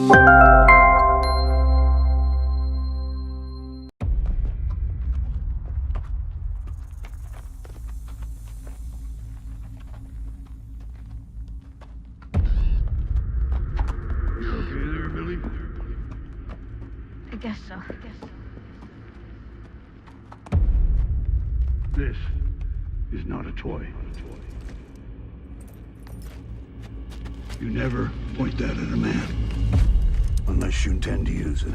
I guess so. This is not a toy. You never point that at a man, unless you intend to use it.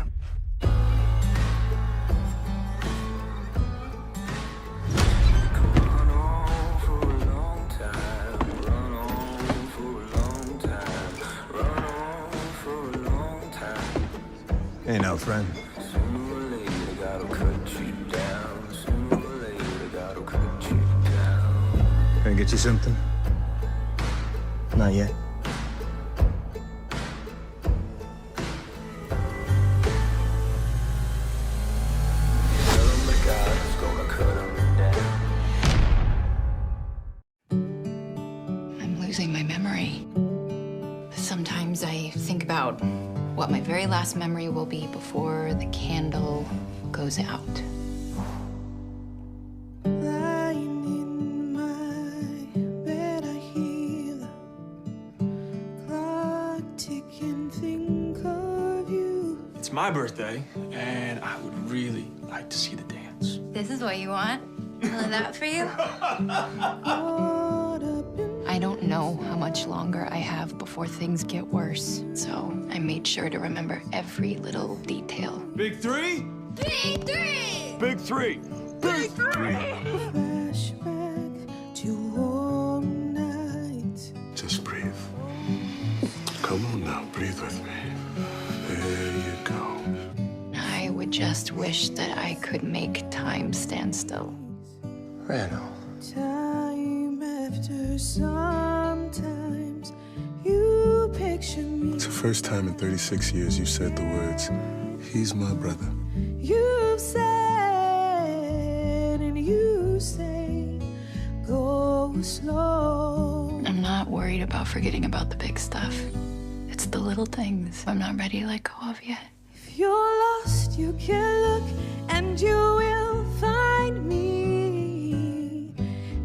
Hey now, friend. Can I get you something? Not yet. I'm losing my memory. Sometimes I think about what my very last memory will be before the candle goes out. Lying in my bed, I hear the clock ticking, think of you. It's my birthday, and I would really like to see the dance. This is what you want? All of that for you? I don't know how much longer I have before things get worse, so I made sure to remember every little detail. Big three? Big three! Big three! Big three! Flashback to warm nights. Just breathe. Come on now, breathe with me. There you go. I would just wish that I could make time stand still. Randall. Time after sometimes you picture me. It's the first time in 36 years you said the words, "He's my brother." You've said and you say, go slow. I'm not worried about forgetting about the big stuff. It's the little things I'm not ready to let go of yet. If you're lost, you can look and you will find me.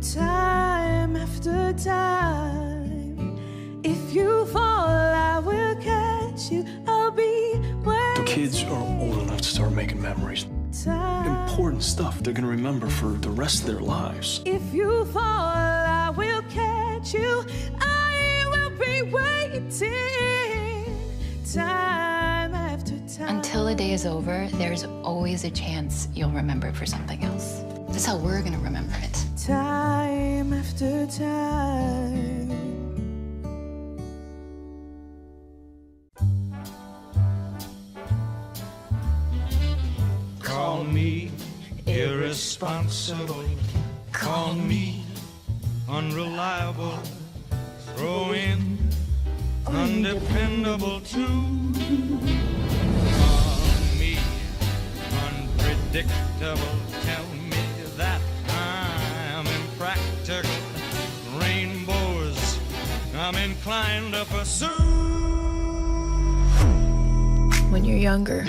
Time after time. If you fall, I will catch you. I'll be waiting. The kids are old enough to start making memories. Important stuff they're gonna remember for the rest of their lives. If you fall, I will catch you. I will be waiting. Time after time. Until the day is over, there's always a chance you'll remember it for something else. That's how we're gonna remember it. Time after time. Call me irresponsible. Call me unreliable. Throw in undependable too. Call me unpredictable. Tell me that I'm impractical. Rainbows I'm inclined to pursue. When you're younger,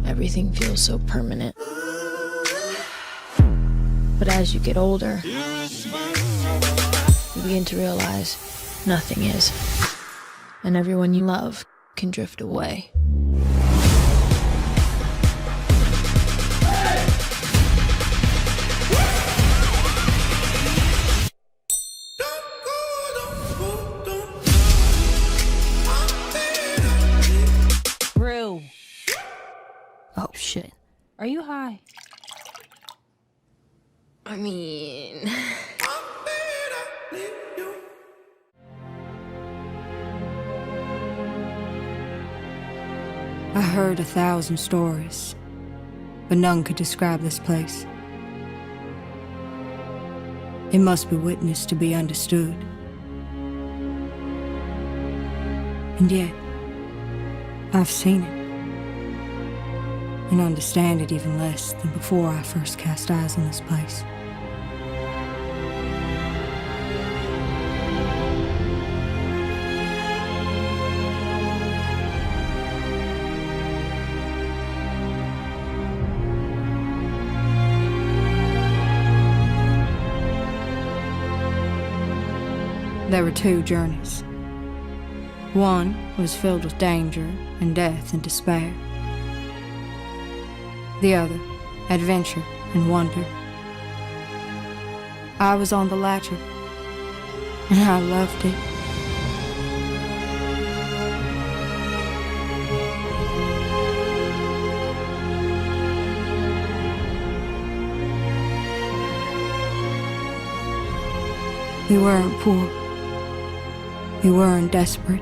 everything feels so permanent. But as you get older, you begin to realize nothing is. And everyone you love can drift away. Brew. Oh, shit. Are you high? I mean... I heard 1,000 stories, but none could describe this place. It must be witnessed to be understood. And yet, I've seen it, and understand it even less than before I first cast eyes on this place. There were two journeys. One was filled with danger and death and despair. The other, adventure and wonder. I was on the latter, and I loved it. We weren't poor. We weren't desperate.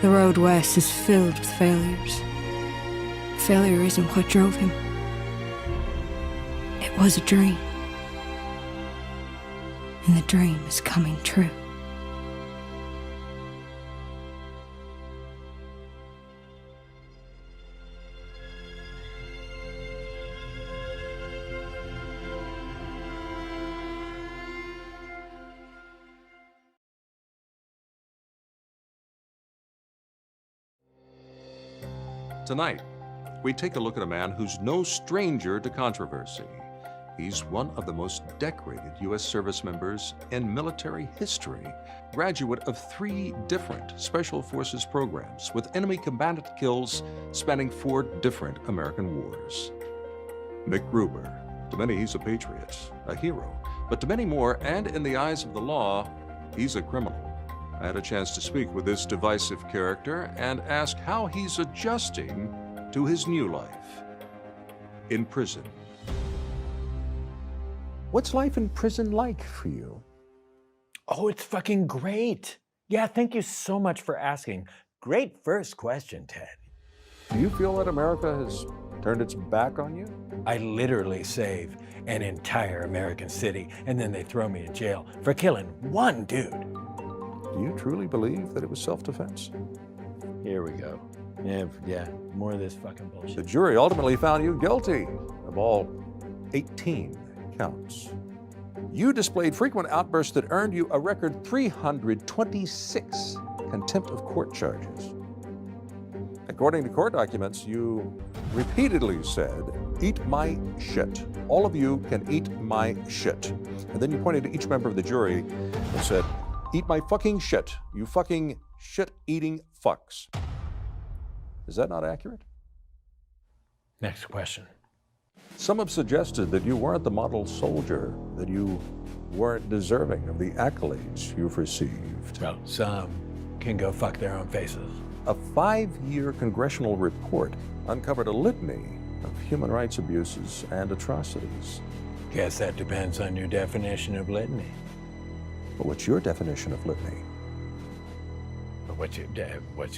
The road west is filled with failures. Failure isn't what drove him. It was a dream. And the dream is coming true. Tonight, we take a look at a man who's no stranger to controversy. He's one of the most decorated U.S. service members in military history, graduate of 3 different Special Forces programs with enemy combatant kills spanning 4 different American wars. MACGRUBER. To many, he's a patriot, a hero, but to many more, and in the eyes of the law, he's a criminal. I had a chance to speak with this divisive character and ask how he's adjusting to his new life in prison. What's life in prison like for you? Oh, it's fucking great. Yeah, thank you so much for asking. Great first question, Ted. Do you feel that America has turned its back on you? I literally save an entire American city, and then they throw me in jail for killing one dude. Do you truly believe that it was self-defense? Here we go. Yeah, more of this fucking bullshit. The jury ultimately found you guilty of all 18 counts. You displayed frequent outbursts that earned you a record 326 contempt of court charges. According to court documents, you repeatedly said, "Eat my shit. All of you can eat my shit." And then you pointed to each member of the jury and said, "Eat my fucking shit, you fucking shit-eating fucks." Is that not accurate? Next question. Some have suggested that you weren't the model soldier, that you weren't deserving of the accolades you've received. Well, some can go fuck their own faces. A 5-year congressional report uncovered a litany of human rights abuses and atrocities. Guess that depends on your definition of litany. But what's your definition of litany? But what's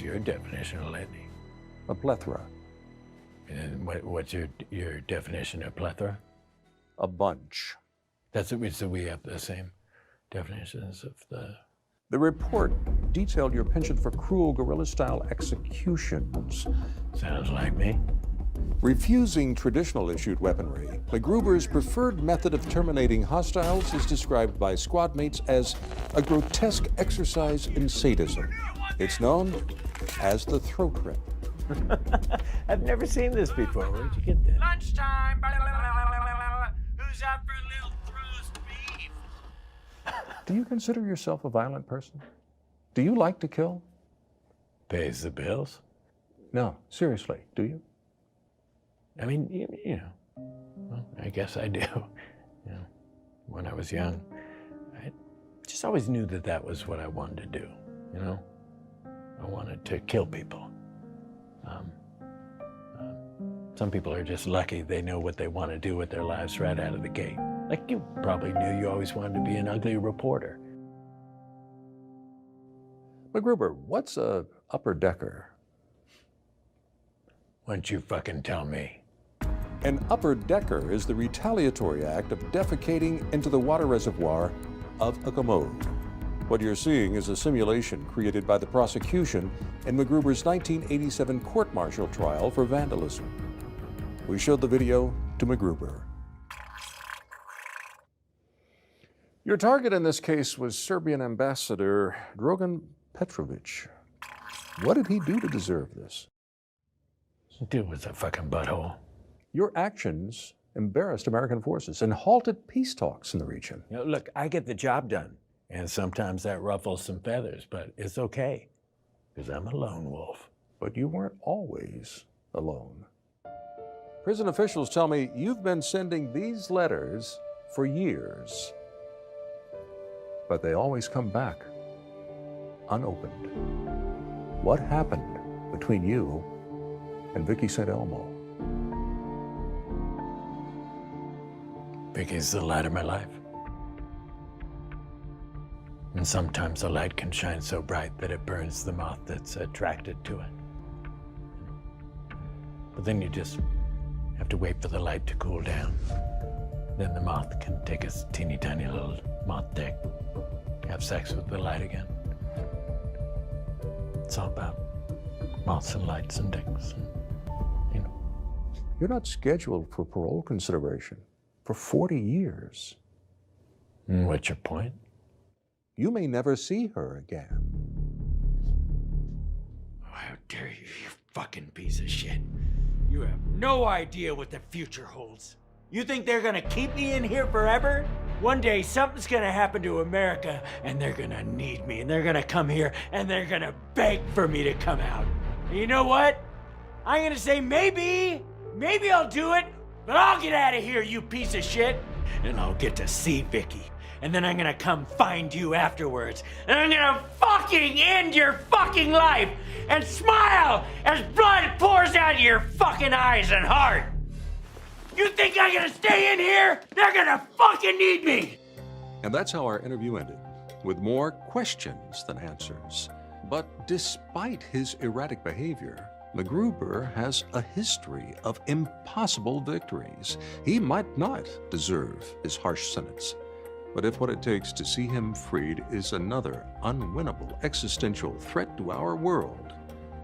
your definition of litany? A plethora. And what's your definition of plethora? A bunch. That's it. So we have the same definitions of the... The report detailed your penchant for cruel guerrilla-style executions. Sounds like me. Refusing traditional issued weaponry, MACGRUBER's preferred method of terminating hostiles is described by squad mates as a grotesque exercise in sadism. It's known as the throat rip. I've never seen this before. Where'd you get this? Lunchtime. Who's out for a little roast beef? Do you consider yourself a violent person? Do you like to kill? Pays the bills. No, seriously, do you? I mean, you know, well, I guess I do. You know, when I was young, I just always knew that that was what I wanted to do, you know? I wanted to kill people. Some people are just lucky they know what they want to do with their lives right out of the gate. Like you probably knew you always wanted to be an ugly reporter. MACGRUBER, what's a upper decker? Why don't you fucking tell me? An upper decker is the retaliatory act of defecating into the water reservoir of a commode. What you're seeing is a simulation created by the prosecution in MACGRUBER's 1987 court-martial trial for vandalism. We showed the video to MACGRUBER. Your target in this case was Serbian Ambassador Dragan Petrovic. What did he do to deserve this? Dude was a fucking butthole. Your actions embarrassed American forces and halted peace talks in the region. You know, look, I get the job done. And sometimes that ruffles some feathers, but it's okay, because I'm a lone wolf. But you weren't always alone. Prison officials tell me you've been sending these letters for years, but they always come back unopened. What happened between you and Vicky St. Elmo? Vicky's the light of my life. And sometimes the light can shine so bright that it burns the moth that's attracted to it. But then you just have to wait for the light to cool down. Then the moth can take its teeny tiny little moth dick, have sex with the light again. It's all about moths and lights and dicks, and, you know. You're not scheduled for parole consideration for 40 years. What's your point? You may never see her again. Oh, how dare you, you fucking piece of shit. You have no idea what the future holds. You think they're gonna keep me in here forever? One day something's gonna happen to America and they're gonna need me and they're gonna come here and they're gonna beg for me to come out. And you know what? I'm gonna say maybe I'll do it, but I'll get out of here, you piece of shit. And I'll get to see Vicky. And then I'm gonna come find you afterwards. And I'm gonna fucking end your fucking life and smile as blood pours out of your fucking eyes and heart. You think I'm gonna stay in here? They're gonna fucking need me. And that's how our interview ended, with more questions than answers. But despite his erratic behavior, MacGruber has a history of impossible victories. He might not deserve his harsh sentence. But if what it takes to see him freed is another unwinnable existential threat to our world,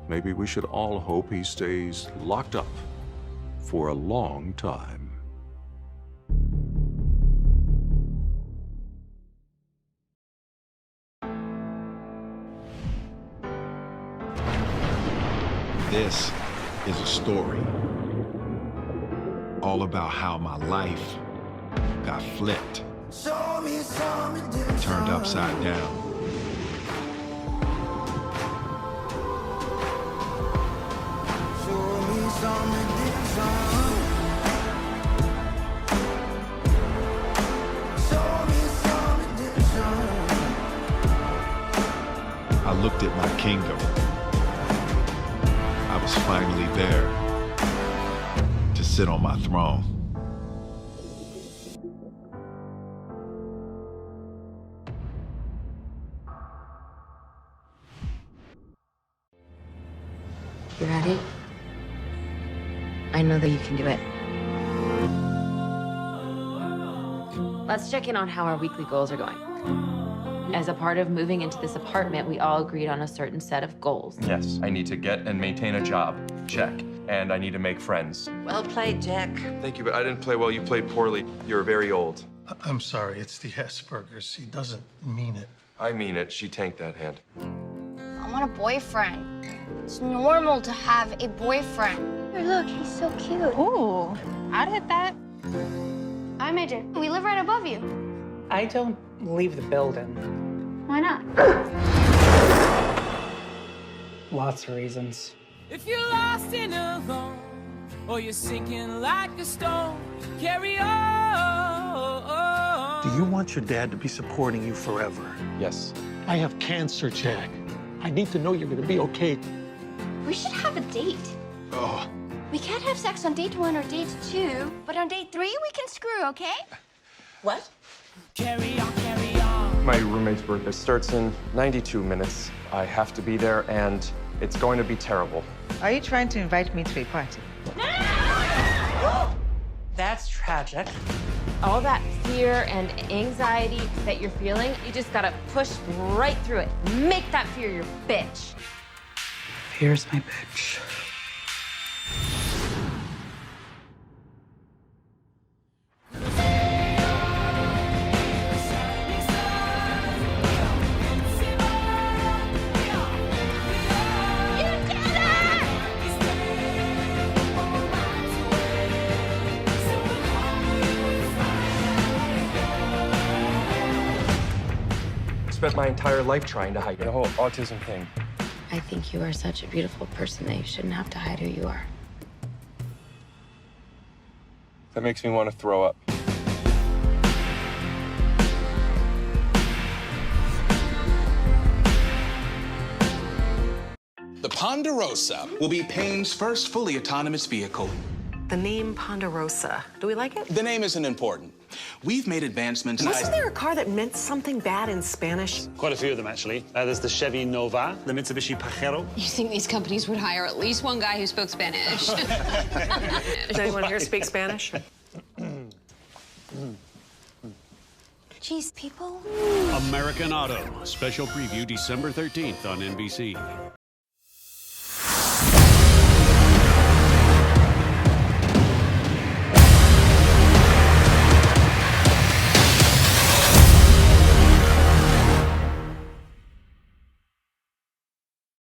maybe we should all hope he stays locked up for a long time. This is a story all about how my life got flipped, turned upside down. I looked at my kingdom. I was finally there to sit on my throne. You ready? I know that you can do it. Let's check in on how our weekly goals are going. As a part of moving into this apartment, we all agreed on a certain set of goals. Yes, I need to get and maintain a job. Check. And I need to make friends. Well played, Jack. Thank you, but I didn't play well. You played poorly. You're very old. I'm sorry, it's the Asperger's. He doesn't mean it. I mean it. She tanked that hand. I want a boyfriend. It's normal to have a boyfriend. Here, look, he's so cute. Ooh, I'd hit that. Hi, Major. We live right above you. I don't leave the building. Why not? Lots of reasons. If you're lost and alone, or you're sinking like a stone, carry on. Do you want your dad to be supporting you forever? Yes. I have cancer, Jack. I need to know you're gonna be okay. We should have a date. Oh. We can't have sex on date 1 or date 2, but on date 3 we can screw, okay? What? Carry on, carry on. My roommate's birthday starts in 92 minutes. I have to be there, and it's going to be terrible. Are you trying to invite me to a party? That's tragic. All that fear and anxiety that you're feeling, you just gotta push right through it. Make that fear your bitch. Here's my bitch. spent my entire life trying to hide it. The whole autism thing. I think you are such a beautiful person that you shouldn't have to hide who you are. That makes me want to throw up. The Ponderosa will be Payne's first fully autonomous vehicle. The name Ponderosa. Do we like it? The name isn't important. We've made advancements. Wasn't there a car that meant something bad in Spanish? Quite a few of them, actually. There's the Chevy Nova, the Mitsubishi Pajero. You think these companies would hire at least one guy who spoke Spanish? Does anyone here speak Spanish? Jeez, people. American Auto, special preview December 13th on NBC.